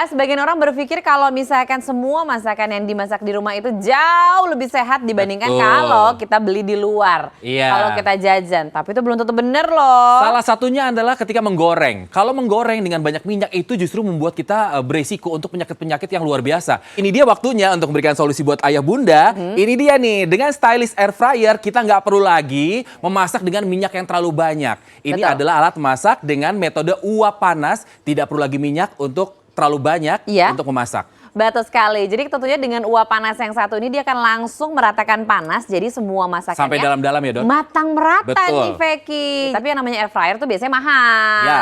Bunda, sebagian orang berpikir kalau misalkan semua masakan yang dimasak di rumah itu jauh lebih sehat dibandingkan kalau kita beli di luar. Iya. Kalau kita jajan, tapi itu belum tentu benar loh. Salah satunya adalah ketika menggoreng. Kalau menggoreng dengan banyak minyak itu justru membuat kita beresiko untuk penyakit-penyakit yang luar biasa. Ini dia waktunya untuk memberikan solusi buat ayah bunda. Ini dia nih, dengan stylish air fryer kita nggak perlu lagi memasak dengan minyak yang terlalu banyak. Ini Betul. adalah alat masak dengan metode uap panas, tidak perlu lagi minyak untuk terlalu banyak untuk memasak. Betul sekali. Jadi tentunya dengan uap panas yang satu ini dia akan langsung meratakan panas. Jadi semua masakannya Sampai dalam-dalam ya, Don? matang merata nih, Betul. Feki. Tapi yang namanya air fryer tuh biasanya mahal. Ya.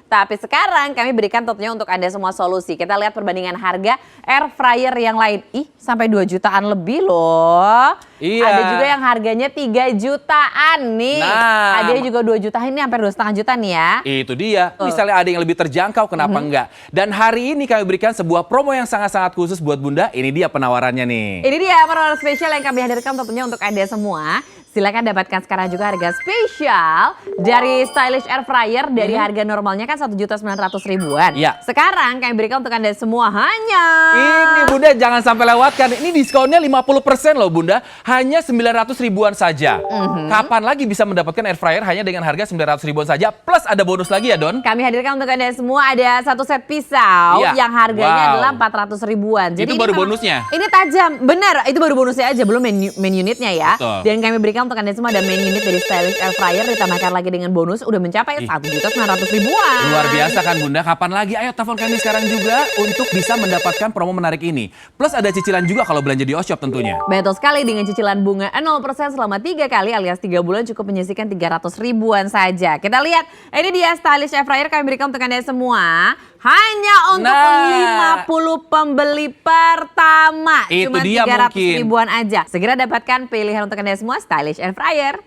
Tapi sekarang kami berikan tentunya untuk Anda semua solusi. Kita lihat perbandingan harga air fryer yang lain. Ih, sampai 2 jutaan lebih loh. Iya. Ada juga yang harganya 3 jutaan nih. Nah. Ada juga 2 juta, ini hampir 2,5 juta nih ya. Itu dia. Misalnya ada yang lebih terjangkau, kenapa enggak? Dan hari ini kami berikan sebuah promo yang sangat-sangat khusus buat Bunda. Ini dia penawarannya nih. Ini dia penawaran spesial yang kami hadirkan tentunya untuk Anda semua. Silakan dapatkan sekarang juga harga spesial dari stylish air fryer dari harga normalnya kan 1.900.000-an. Iya. Sekarang kami berikan untuk Anda semua hanya Ini Bunda jangan sampai lewatkan. Ini diskonnya 50% loh Bunda. Hanya 900 ribuan saja. Kapan lagi bisa mendapatkan air fryer hanya dengan harga 900 ribuan saja. Plus ada bonus lagi ya Don. kami hadirkan untuk Anda semua ada satu set pisau Iya. yang harganya Wow. adalah 400 ribuan. Itu ini baru memang- bonusnya. Ini tajam, benar. Itu baru bonusnya aja, belum main unitnya ya. Betul. Dan kami berikan untuk Anda semua ada main unit dari stylish air fryer ditambahkan lagi dengan bonus udah mencapai 1.900.000-an. Luar biasa kan Bunda. Kapan lagi? Ayo telepon kami sekarang juga untuk bisa mendapatkan promo menarik ini. Plus ada cicilan juga kalau belanja di Oshop tentunya. Betul sekali, dengan cicilan bunga 0% selama 3 kali alias 3 bulan cukup menyisihkan 300 ribuan saja. Kita lihat, ini dia stylish air fryer kami berikan untuk Anda semua. Hanya untuk 50 pembeli pertama. Itu Cuma dia 300 mungkin. ribuan aja. Segera dapatkan pilihan untuk Anda semua stylish air fryer.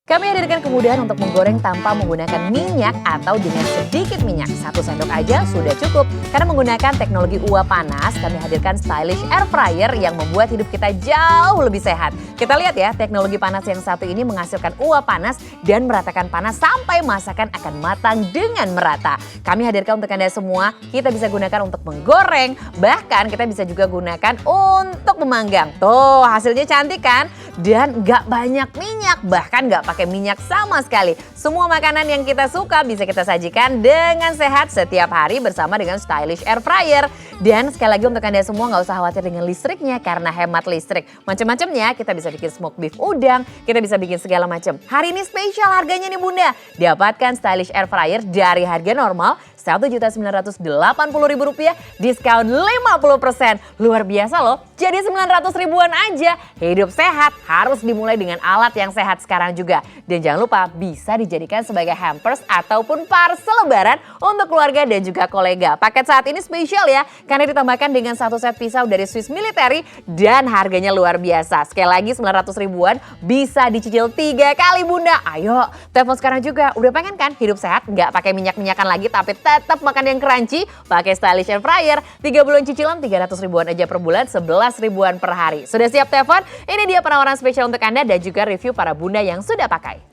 Kami hadirkan kemudahan untuk menggoreng tanpa menggunakan minyak atau dengan sedikit minyak. 1 sendok aja sudah cukup. Karena menggunakan teknologi uap panas, kami hadirkan stylish air fryer yang membuat hidup kita jauh lebih sehat. Kita lihat ya, teknologi panas yang satu ini menghasilkan uap panas dan meratakan panas sampai masakan akan matang dengan merata. Kami hadirkan untuk Anda semua, kita bisa gunakan untuk menggoreng, bahkan kita bisa juga gunakan untuk memanggang. Tuh, hasilnya cantik kan? Dan gak banyak minyak, bahkan gak pakai minyak sama sekali. Semua makanan yang kita suka bisa kita sajikan dengan sehat setiap hari bersama dengan stylish air fryer. Dan sekali lagi untuk Anda semua gak usah khawatir dengan listriknya karena hemat listrik. Macam-macamnya kita bisa bikin smoke beef udang, kita bisa bikin segala macam. Hari ini spesial harganya nih Bunda. Dapatkan stylish air fryer dari harga normal Rp1.980.000, diskon 50%. Luar biasa loh, jadi 900 ribuan aja. Hidup sehat harus dimulai dengan alat yang sehat sekarang juga. Dan jangan lupa bisa dijadikan sebagai hampers ataupun parcel lebaran untuk keluarga dan juga kolega. Paket saat ini spesial ya, karena ditambahkan dengan 1 set pisau dari Swiss Military dan harganya luar biasa. Sekali lagi 900 ribuan bisa dicicil 3 kali Bunda. Ayo, telepon sekarang juga. Udah pengen kan hidup sehat, nggak pakai minyak-minyakan lagi tapi tetap makan yang crunchy, pakai stylish air fryer, 3 bulan cicilan 300 ribuan aja per bulan, 11 ribuan per hari. Sudah siap telepon? Ini dia penawaran spesial untuk Anda dan juga review para bunda yang sudah pakai.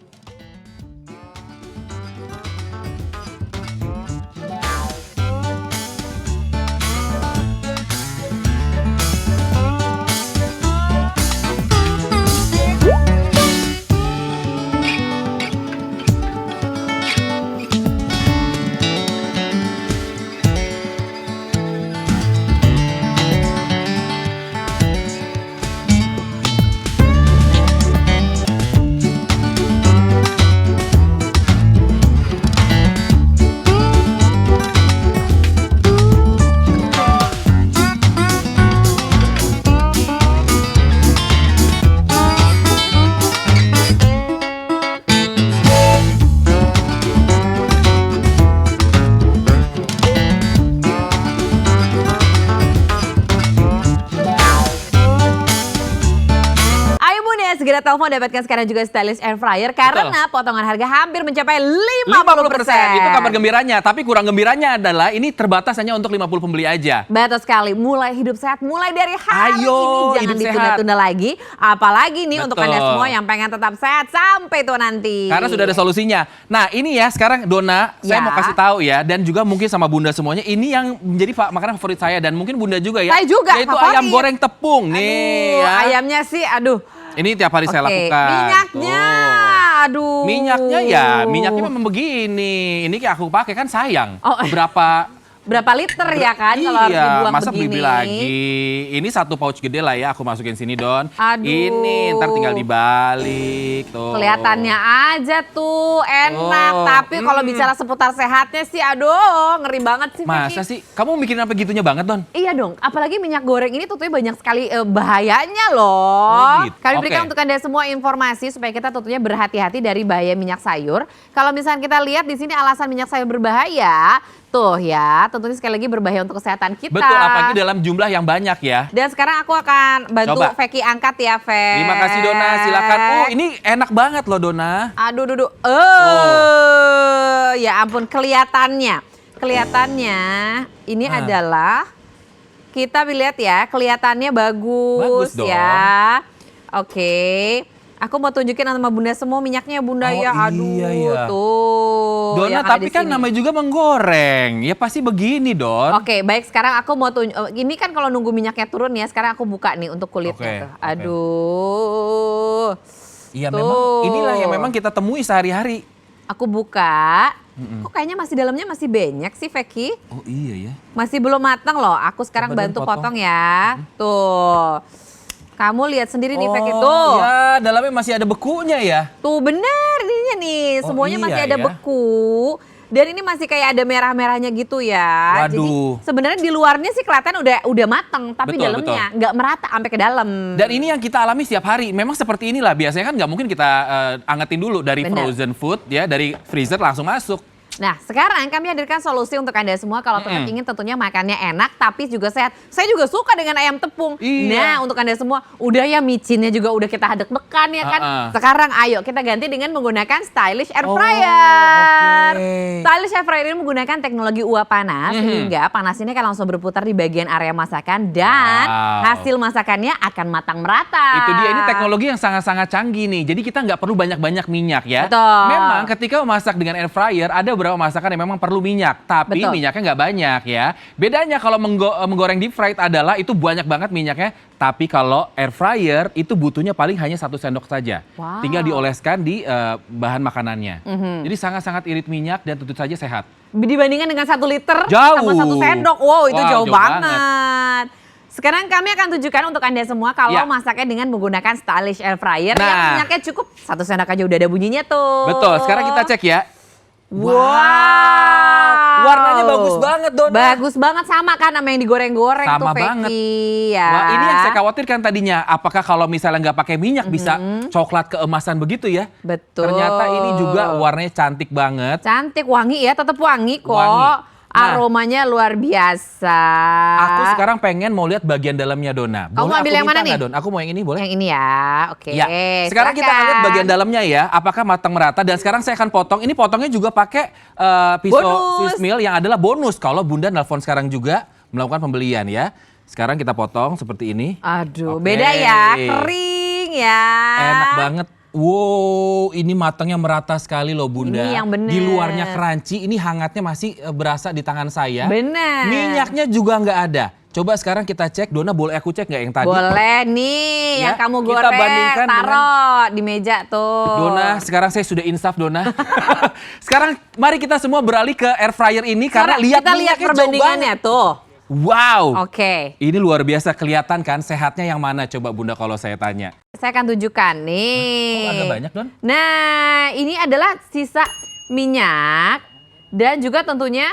telepon dapatkan sekarang juga stylish air fryer karena potongan harga hampir mencapai 50%. 50%. Itu kabar gembiranya. Tapi kurang gembiranya adalah ini terbatas hanya untuk 50 pembeli aja. Betul sekali. Mulai hidup sehat, mulai dari hari Ayo, ini jangan hidup ditunda-tunda lagi. Apalagi nih untuk Betul. Anda semua yang pengen tetap sehat sampai tua nanti. Karena sudah ada solusinya. Nah ini ya sekarang Donna, saya Ya. mau kasih tahu ya. Dan juga mungkin sama Bunda semuanya. Ini yang menjadi makanan favorit saya. Dan mungkin Bunda juga ya. Saya juga, yaitu favorit. ayam goreng tepung. Nih ya. Ayamnya sih, aduh. Ini tiap hari saya Oke, lakukan. minyaknya, Tuh. aduh. Minyaknya memang begini. Ini kayak aku pakai kan sayang. Oh. Berapa liter ya kan kalau harus dibuang masa begini. beli lagi. Ini satu pouch gede lah ya, aku masukin sini Don. Aduh. Ini ntar tinggal dibalik tuh. Kelihatannya aja tuh enak, Oh, tapi kalau bicara seputar sehatnya sih, aduh ngeri banget sih. Masa Vicky. sih? Kamu mikirin apa gitunya banget Don? Iya dong, apalagi minyak goreng ini tentunya banyak sekali bahayanya loh. Oh, gitu. Kami berikan Oke. untuk Anda semua informasi supaya kita tentunya berhati-hati dari bahaya minyak sayur. Kalau misalnya kita lihat di sini alasan minyak sayur berbahaya, tuh ya, tentunya sekali lagi berbahaya untuk kesehatan kita. Betul, apalagi dalam jumlah yang banyak ya. Dan sekarang aku akan bantu Coba. Vicky angkat ya, Ve. Terima kasih Donna, silakan. Oh, ini enak banget loh Donna. Aduh, duduh. Ya ampun, kelihatannya ini adalah kita lihat ya, kelihatannya bagus, Bagus dong. ya. Oke. Aku mau tunjukin sama Bunda semua minyaknya Bunda Oh, ya. Aduh, iya ya. tuh. Donna, yang ada tapi di kan sini. namanya juga menggoreng. Ya pasti begini Don. Oke, baik, sekarang aku mau ini kan kalau nunggu minyaknya turun ya, sekarang aku buka nih untuk kulitnya Oke, tuh. oke. Aduh. Iya Tuh. memang inilah yang memang kita temui sehari-hari. Aku buka. Kok kayaknya masih dalamnya masih banyak sih, Vicky? Oh iya ya. Masih belum matang loh. Aku sekarang Coba bantu Don, potong ya. Tuh. Kamu lihat sendiri nih, Vicky, tuh. ya dalamnya masih ada bekunya ya. Tuh bener ininya nih. Oh, Semuanya iya masih ada ya. beku. Dan ini masih kayak ada merah-merahnya gitu ya. Waduh. Jadi sebenarnya di luarnya sih kelihatan udah matang, tapi Betul, dalamnya nggak merata sampai ke dalam. Dan ini yang kita alami setiap hari. Memang seperti inilah. Biasanya kan nggak mungkin kita angetin dulu dari Bener. frozen food ya, dari freezer langsung masuk. Nah, sekarang kami hadirkan solusi untuk Anda semua kalau tetap ingin tentunya makannya enak tapi juga sehat. Saya juga suka dengan ayam tepung. Iya. Nah, untuk Anda semua, udah ya micinnya juga udah kita hadek-dekan ya kan. Sekarang ayo kita ganti dengan menggunakan stylish air fryer. oke. Stylish air fryer ini menggunakan teknologi uap panas sehingga panas ini akan langsung berputar di bagian area masakan dan Wow. hasil masakannya akan matang merata. Itu dia, ini teknologi yang sangat-sangat canggih nih. Jadi kita nggak perlu banyak-banyak minyak ya. Betul. Memang ketika memasak dengan air fryer ada beberapa masakan yang memang perlu minyak, tapi Betul. minyaknya nggak banyak ya. Bedanya kalau menggoreng deep fried adalah itu banyak banget minyaknya, tapi kalau air fryer itu butuhnya paling hanya 1 sendok saja. Wow. Tinggal dioleskan di bahan makanannya. Jadi sangat-sangat irit minyak dan tentu saja sehat. Dibandingkan dengan 1 liter Jauh. sama 1 sendok. Wow, itu Wow, jauh jauh banget. Sekarang kami akan tunjukkan untuk Anda semua kalau Ya. masaknya dengan menggunakan stylish air fryer Nah. yang minyaknya cukup 1 sendok aja udah ada bunyinya tuh. Betul, sekarang kita cek ya. Wow. Warnanya bagus banget, Donna. Bagus banget, sama kan sama yang digoreng-goreng tuh, Sama Vicky. banget. Ya. Wah, ini yang saya khawatirkan tadinya. Apakah kalau misalnya nggak pakai minyak bisa coklat keemasan begitu ya? Betul. Ternyata ini juga warnanya cantik banget. Cantik, wangi ya, tetap wangi kok. Wangi. Nah. Aromanya luar biasa. Aku sekarang pengen mau lihat bagian dalamnya Donna. Kamu Boleh ambil aku yang mana minta nih? nggak, Don? Aku mau yang ini boleh? Yang ini ya, oke. Ya. Sekarang kita akan lihat silakan. bagian dalamnya ya. Apakah matang merata? Dan sekarang saya akan potong. Ini potongnya juga pakai pisau Bonus. Swiss mill yang adalah bonus. Kalau Bunda nelpon sekarang juga melakukan pembelian ya. Sekarang kita potong seperti ini. Aduh, Oke. beda ya, kering ya. Enak banget. Wow, ini matangnya merata sekali loh Bunda. Ini yang bener. Di luarnya crunchy, ini hangatnya masih berasa di tangan saya. Bener. Minyaknya juga nggak ada. Coba sekarang kita cek, Donna boleh aku cek nggak yang tadi? Boleh nih, Ya, yang kamu kita goreng, bandingkan taruh di meja tuh. Donna, sekarang saya sudah insaf Donna. Sekarang mari kita semua beralih ke air fryer ini karena Sekarang lihat kita lihat minyaknya jauh perbandingannya banget. tuh. Wow. Oke, Ini luar biasa kelihatan kan sehatnya yang mana coba Bunda kalau saya tanya. saya akan tunjukkan nih. Oh, agak banyak Don. Nah, ini adalah sisa minyak dan juga tentunya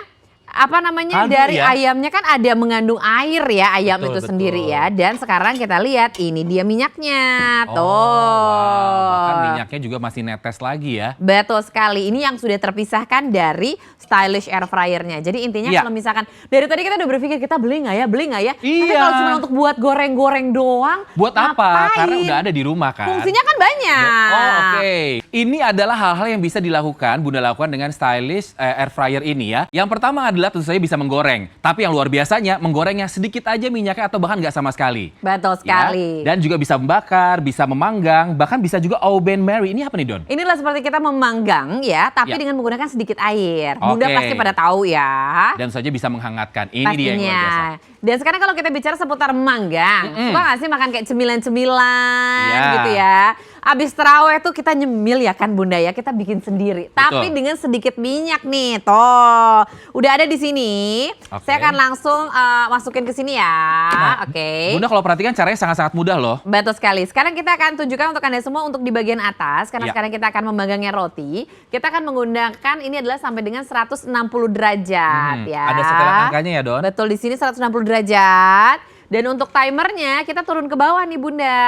apa namanya, Kaldu dari ya? ayamnya kan ada mengandung air ya, ayam Betul, itu betul. sendiri ya. Dan sekarang kita lihat ini dia minyaknya. Tuh. Wow, bahkan minyaknya juga masih netes lagi ya. Betul sekali. Ini yang sudah terpisahkan dari stylish air fryernya. Jadi intinya Iya. kalau misalkan dari tadi kita udah berpikir kita beli nggak ya, beli nggak ya. Tapi Iya. kalau cuma untuk buat goreng-goreng doang, Buat apa? ngapain? Karena udah ada di rumah kan. Fungsinya kan banyak. Oh, oke. Ini adalah hal-hal yang bisa dilakukan, Bunda lakukan dengan stylish air fryer ini ya. Yang pertama adalah tentu saja bisa menggoreng. Tapi yang luar biasanya, menggorengnya sedikit aja minyaknya atau bahkan nggak sama sekali. Betul Ya. sekali. Dan juga bisa membakar, bisa memanggang, bahkan bisa juga oven Mary. Ini apa nih, Don? Inilah seperti kita memanggang ya, tapi Ya. dengan menggunakan sedikit air. Bunda Oke. pasti pada tahu ya. Dan saja bisa menghangatkan. Ini dia yang luar biasa. Pastinya. Dan sekarang kalau kita bicara seputar manggang, suka gak sih makan kayak cemilan-cemilan Iya. gitu ya? Abis terawih tuh kita nyemil ya kan Bunda ya, kita bikin sendiri. Tapi dengan sedikit minyak nih, toh. Udah ada di sini. Oke. Saya akan langsung masukin ke sini ya. Nah, Oke. Bunda kalau perhatikan caranya sangat-sangat mudah loh. Betul sekali. Sekarang kita akan tunjukkan untuk Anda semua untuk di bagian atas. Karena Ya. sekarang kita akan memanggangnya roti. Kita akan menggunakan ini adalah sampai dengan 160 derajat ya. Ada setelan angkanya ya, Don? Betul, di sini 160 derajat. Dan untuk timernya kita turun ke bawah nih Bunda.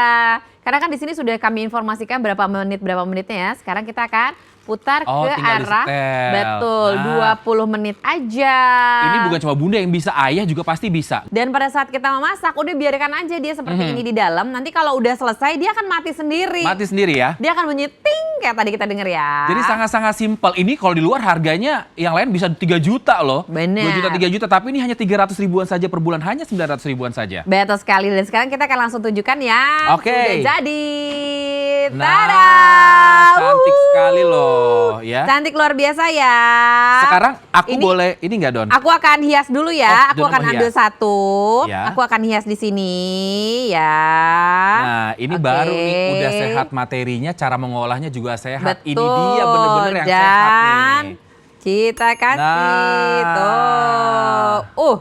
Karena kan di sini sudah kami informasikan berapa menitnya ya. Sekarang kita akan putar Oh, ke tinggal arah disetel. betul Nah. 20 menit aja. Ini bukan cuma Bunda yang bisa, ayah juga pasti bisa. Dan pada saat kita memasak, udah biarkan aja dia seperti ini di dalam. Nanti kalau udah selesai, dia akan mati sendiri. Mati sendiri ya. Dia akan bunyi ting kayak tadi kita denger ya. Jadi sangat-sangat simpel. Ini kalau di luar harganya yang lain bisa 3 juta loh. Bener. 2 juta, 3 juta. Tapi ini hanya 300 ribuan saja per bulan. Hanya 900 ribuan saja. Betul sekali. Dan sekarang kita akan langsung tunjukkan ya. Oke. Sudah jadi. Nah, Tada! cantik Wuhu. sekali loh ya. Cantik luar biasa ya. Sekarang aku Ini- boleh, ini nggak Don? Aku akan hias dulu ya. Oh, Aku Don akan mau ambil hias. satu. Ya. Aku akan hias di sini ya. Nah, ini Oke. baru nih udah sehat materinya, cara mengolahnya juga sehat. Betul. Ini dia bener-bener yang Dan sehat nih. kita kasih Nah. tuh.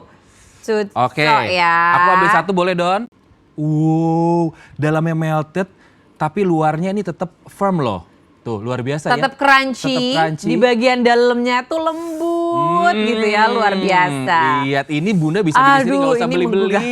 Cucok Oke, ya. aku ambil satu boleh Don? Dalamnya melted, tapi luarnya ini tetap firm loh. Tuh, luar biasa Tetap ya. crunchy, Tetap crunchy. di bagian dalamnya tuh lembut gitu ya, luar biasa. Lihat, ini Bunda bisa bikin sendiri, Aduh, nggak usah ini beli-beli. menggugah.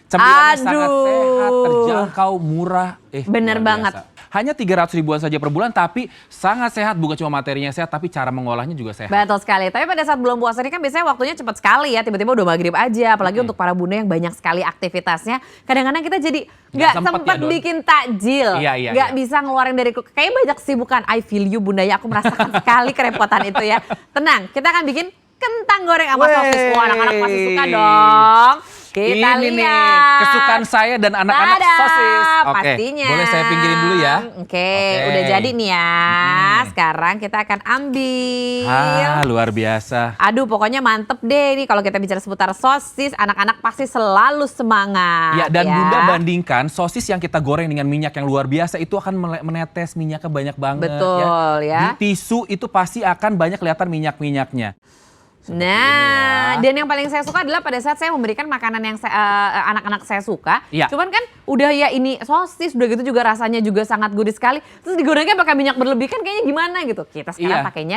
Cemilannya sangat Aduh. sehat, terjangkau, murah. Bener luar banget. biasa. Hanya 300 ribuan saja per bulan, tapi sangat sehat. Bukan cuma materinya sehat, tapi cara mengolahnya juga sehat. Betul sekali. Tapi pada saat bulan puasa ini kan biasanya waktunya cepat sekali ya. Tiba-tiba udah maghrib aja. Apalagi untuk para bunda yang banyak sekali aktivitasnya. Kadang-kadang kita jadi nggak sempet sempat ya, Don? bikin takjil. Iya, Nggak iya. bisa ngeluarin dari kayaknya banyak kesibukan. I feel you bunda ya. Aku merasakan sekali kerepotan itu ya. Tenang, kita akan bikin kentang goreng sama sosis. Wah, anak-anak pasti suka dong. Kita Ini nih, lihat. kesukaan saya dan anak-anak Tada, sosis. Oke, pastinya. boleh saya pinggirin dulu ya? Oke, udah jadi nih ya. Sekarang kita akan ambil. Luar biasa. Aduh, pokoknya mantep deh nih kalau kita bicara seputar sosis, anak-anak pasti selalu semangat. Ya, dan Bunda bandingkan sosis yang kita goreng dengan minyak yang luar biasa itu akan menetes minyaknya banyak banget. Betul, ya. Di tisu itu pasti akan banyak kelihatan minyak-minyaknya. Nah, ya. dan yang paling saya suka adalah pada saat saya memberikan makanan yang anak-anak saya suka. Iya. Cuman kan udah ya ini sosis, udah gitu juga rasanya juga sangat gurih sekali. Terus digorengnya pakai minyak berlebih kan kayaknya gimana gitu. Kita sekarang Iya. pakainya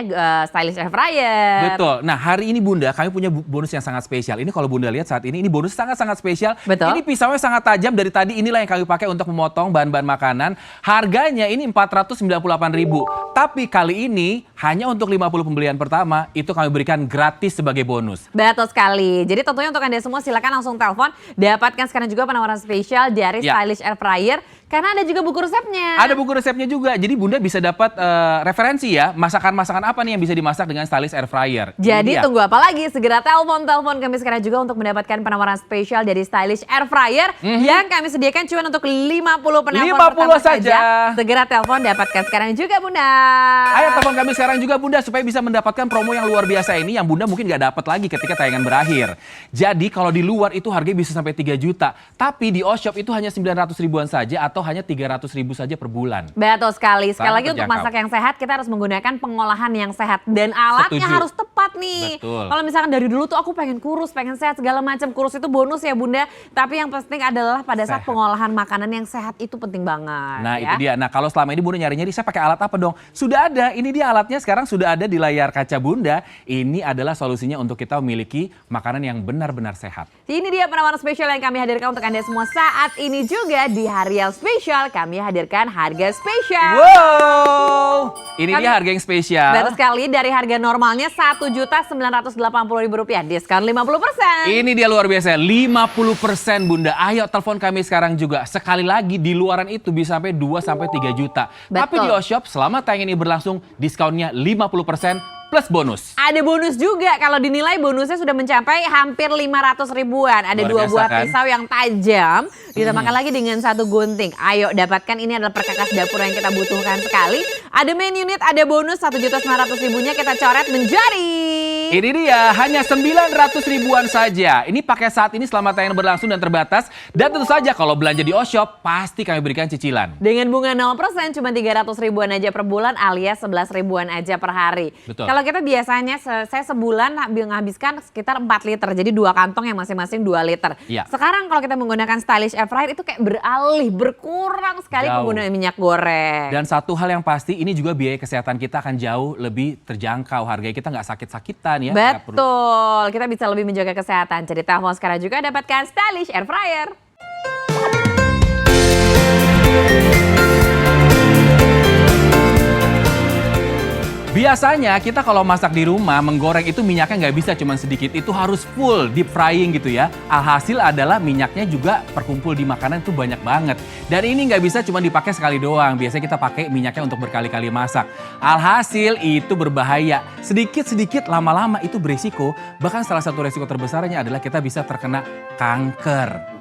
stylish air fryer. Betul. Nah, hari ini Bunda, kami punya bonus yang sangat spesial. Ini kalau Bunda lihat saat ini bonus sangat-sangat spesial. Betul. Ini pisaunya sangat tajam dari tadi. Inilah yang kami pakai untuk memotong bahan-bahan makanan. Harganya ini 498.000. Tapi kali ini hanya untuk 50 pembelian pertama itu kami berikan gratis sebagai bonus. Betul sekali. Jadi tentunya untuk Anda semua silakan langsung telepon. Dapatkan sekarang juga penawaran spesial dari Ya. Stylish Air Fryer. Karena ada juga buku resepnya. Ada buku resepnya juga. Jadi Bunda bisa dapat referensi ya. Masakan-masakan apa nih yang bisa dimasak dengan Stylish Air Fryer. Ini Jadi dia. tunggu apa lagi? Segera telepon kami sekarang juga untuk mendapatkan penawaran spesial dari Stylish Air Fryer yang kami sediakan cuma untuk 50 penelpon 50 pertama saja. Segera telepon dapatkan sekarang juga Bunda. Ayo telepon kami sekarang juga Bunda supaya bisa mendapatkan promo yang luar biasa ini yang Bunda mungkin gak dapat lagi ketika tayangan berakhir. Jadi kalau di luar itu harganya bisa sampai 3 juta. Tapi di Oshop itu hanya 900 ribuan saja atau hanya 300 ribu saja per bulan. Betul sekali. Sekali Sangat lagi untuk terjangkau. masak yang sehat kita harus menggunakan pengolahan yang sehat dan alatnya Setuju. harus tepat. kuat nih. Betul. Kalau misalkan dari dulu tuh aku pengen kurus, pengen sehat segala macam. Kurus itu bonus ya Bunda. Tapi yang penting adalah pada saat Sehat. pengolahan makanan yang sehat itu penting banget. Nah ya. itu dia. Nah kalau selama ini Bunda nyari-nyari saya pakai alat apa dong? Sudah ada, ini dia alatnya sekarang sudah ada di layar kaca Bunda. Ini adalah solusinya untuk kita memiliki makanan yang benar-benar sehat. Ini dia penawaran spesial yang kami hadirkan untuk Anda semua saat ini juga di hari yang spesial. Kami hadirkan harga spesial. Wow, ini dia harga yang spesial. Betul sekali, dari harga normalnya Rp1.980.000, diskon 50%. Ini dia luar biasa, 50% Bunda. Ayo telepon kami sekarang juga. Sekali lagi di luaran itu bisa sampai 2-3 juta. Betul. Tapi di Oshop selama tayangan ini berlangsung diskonnya 50% plus bonus. Ada bonus juga, kalau dinilai bonusnya sudah mencapai hampir 500 ribuan. Ada Luar 2 biasa, buah kan? pisau yang tajam, ditambahkan lagi dengan 1 gunting. Ayo dapatkan, ini adalah perkakas dapur yang kita butuhkan sekali. Ada main unit, ada bonus 1.900.000-nya kita coret menjadi... Ini dia, hanya 900 ribuan saja. Ini pakai saat ini selama tayangan berlangsung dan terbatas. Dan tentu saja kalau belanja di Oshop, pasti kami berikan cicilan. Dengan bunga 0%, cuma 300 ribuan aja per bulan alias 11 ribuan aja per hari. Betul. Kalau kita biasanya, saya sebulan menghabiskan sekitar 4 liter. Jadi 2 kantong yang masing-masing 2 liter. Iya. Sekarang kalau kita menggunakan stylish air fryer itu kayak beralih, berkurang sekali Jauh. penggunaan minyak goreng. Dan satu hal yang pasti, ini juga biaya kesehatan kita akan jauh lebih terjangkau. Harganya kita nggak sakit-sakitan ya. Nggak perlu- Betul, kita bisa lebih menjaga kesehatan. Jadi telepon sekarang juga dapatkan stylish air fryer. Biasanya kita kalau masak di rumah, menggoreng itu minyaknya nggak bisa cuma sedikit. Itu harus full deep frying gitu ya. Alhasil adalah minyaknya juga perkumpul di makanan itu banyak banget. Dan ini nggak bisa cuma dipakai sekali doang. Biasanya kita pakai minyaknya untuk berkali-kali masak. Alhasil itu berbahaya. Sedikit-sedikit lama-lama itu berisiko. Bahkan salah satu resiko terbesarnya adalah kita bisa terkena kanker.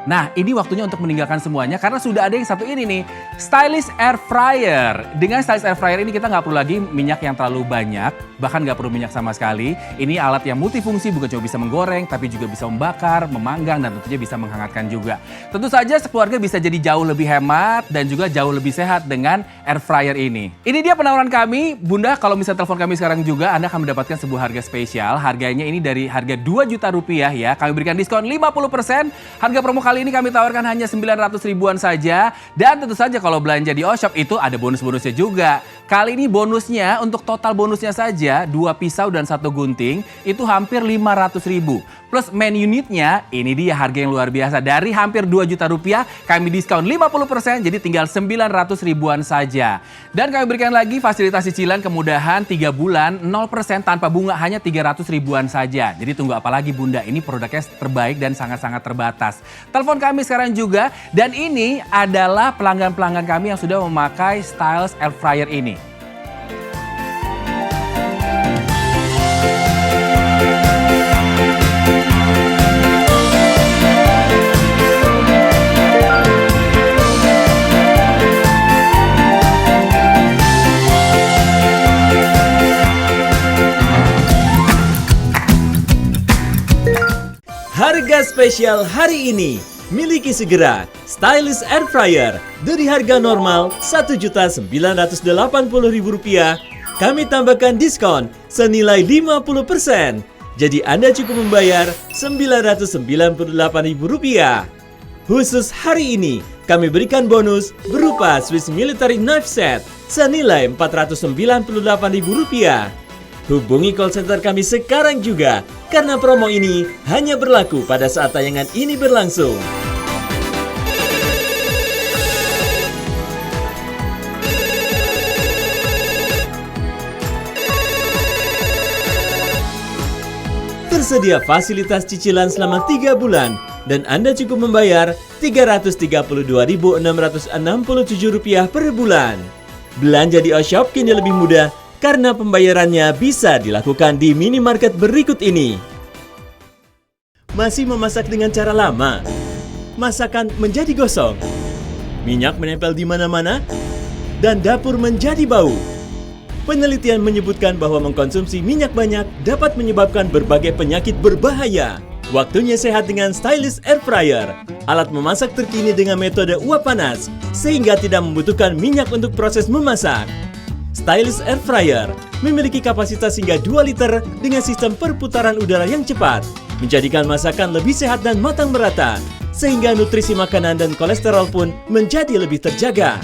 Nah, ini waktunya untuk meninggalkan semuanya karena sudah ada yang satu ini nih, Stylish Air Fryer. Dengan Stylish Air Fryer ini kita nggak perlu lagi minyak yang terlalu banyak, bahkan nggak perlu minyak sama sekali. Ini alat yang multifungsi, bukan cuma bisa menggoreng, tapi juga bisa membakar, memanggang, dan tentunya bisa menghangatkan juga. Tentu saja sekeluarga bisa jadi jauh lebih hemat dan juga jauh lebih sehat dengan Air Fryer ini. Ini dia penawaran kami, Bunda, kalau misalnya telepon kami sekarang juga, Anda akan mendapatkan sebuah harga spesial. Harganya ini dari harga 2 juta rupiah ya, kami berikan diskon 50%. Harga promo kali ini kami tawarkan hanya 900 ribuan saja. Dan tentu saja kalau belanja di Oshop itu ada bonus-bonusnya juga. Kali ini bonusnya untuk total bonusnya saja 2 pisau dan 1 gunting itu hampir 500 ribu. Plus main unitnya ini dia harga yang luar biasa. Dari hampir 2 juta rupiah kami diskon 50% jadi tinggal 900 ribuan saja. Dan kami berikan lagi fasilitas cicilan kemudahan 3 bulan 0% tanpa bunga hanya 300 ribuan saja. Jadi tunggu apa lagi Bunda, ini produknya terbaik dan sangat-sangat terbatas. Telepon kami sekarang juga, dan ini adalah pelanggan-pelanggan kami yang sudah memakai Stylish Air Fryer ini. Harga spesial hari ini, miliki segera Stylish Air Fryer dari harga normal Rp1.980.000. Kami tambahkan diskon senilai 50%. Jadi Anda cukup membayar Rp998.000. Khusus hari ini, kami berikan bonus berupa Swiss Military Knife Set senilai Rp498.000. Hubungi call center kami sekarang juga, karena promo ini hanya berlaku pada saat tayangan ini berlangsung. Tersedia fasilitas cicilan selama 3 bulan, dan Anda cukup membayar Rp332.667 per bulan. Belanja di Oshop kini lebih mudah, karena pembayarannya bisa dilakukan di minimarket berikut ini. Masih memasak dengan cara lama? Masakan menjadi gosong, minyak menempel di mana-mana, dan dapur menjadi bau. Penelitian menyebutkan bahwa mengkonsumsi minyak banyak dapat menyebabkan berbagai penyakit berbahaya. Waktunya sehat dengan Stylish Air Fryer. Alat memasak terkini dengan metode uap panas, sehingga tidak membutuhkan minyak untuk proses memasak. Stylish Air Fryer memiliki kapasitas hingga 2 liter dengan sistem perputaran udara yang cepat, menjadikan masakan lebih sehat dan matang merata, sehingga nutrisi makanan dan kolesterol pun menjadi lebih terjaga.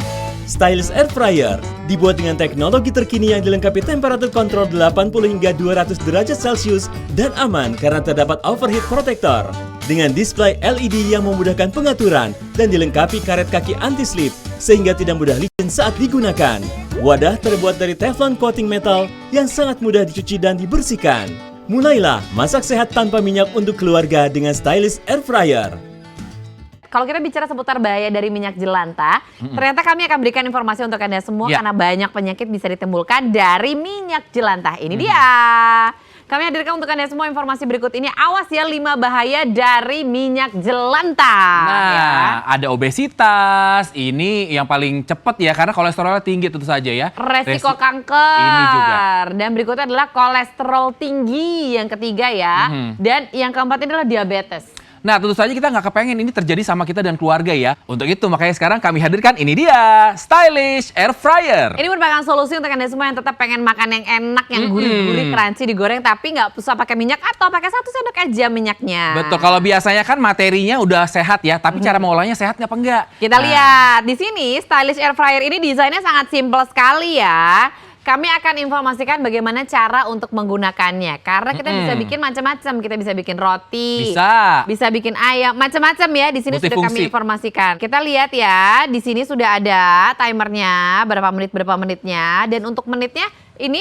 Stylish Air Fryer dibuat dengan teknologi terkini yang dilengkapi temperatur kontrol 80 hingga 200 derajat Celcius dan aman karena terdapat overheat protector. Dengan display LED yang memudahkan pengaturan dan dilengkapi karet kaki anti-slip sehingga tidak mudah licin saat digunakan. Wadah terbuat dari Teflon coating metal yang sangat mudah dicuci dan dibersihkan. Mulailah masak sehat tanpa minyak untuk keluarga dengan Stylish Air Fryer. Kalau kita bicara seputar bahaya dari minyak jelantah, ternyata kami akan berikan informasi untuk Anda semua karena banyak penyakit bisa ditimbulkan dari minyak jelantah. Ini dia. Kami hadirkan untuk Anda semua informasi berikut ini. Awas ya 5 bahaya dari minyak jelantah. Nah, ada obesitas, ini yang paling cepat ya karena kolesterolnya tinggi tentu saja ya. Resiko kanker. Ini juga. Dan berikutnya adalah kolesterol tinggi yang ketiga ya. Dan yang keempat ini adalah diabetes. Nah, tentu saja kita nggak kepengen ini terjadi sama kita dan keluarga ya. Untuk itu makanya sekarang kami hadirkan ini dia, Stylish Air Fryer. Ini merupakan solusi untuk Anda semua yang tetap pengen makan yang enak, yang gurih-gurih, crunchy, digoreng tapi nggak usah pakai minyak atau pakai 1 sendok aja minyaknya. Betul, kalau biasanya kan materinya udah sehat ya, tapi cara mengolahnya sehat nggak apa enggak? Kita lihat di sini Stylish Air Fryer ini desainnya sangat simpel sekali ya. Kami akan informasikan bagaimana cara untuk menggunakannya. Karena kita bisa bikin macam-macam. Kita bisa bikin roti, bisa bikin ayam, macam-macam ya. Di sini sudah kami informasikan. Kita lihat ya, di sini sudah ada timernya, berapa menitnya. Dan untuk menitnya ini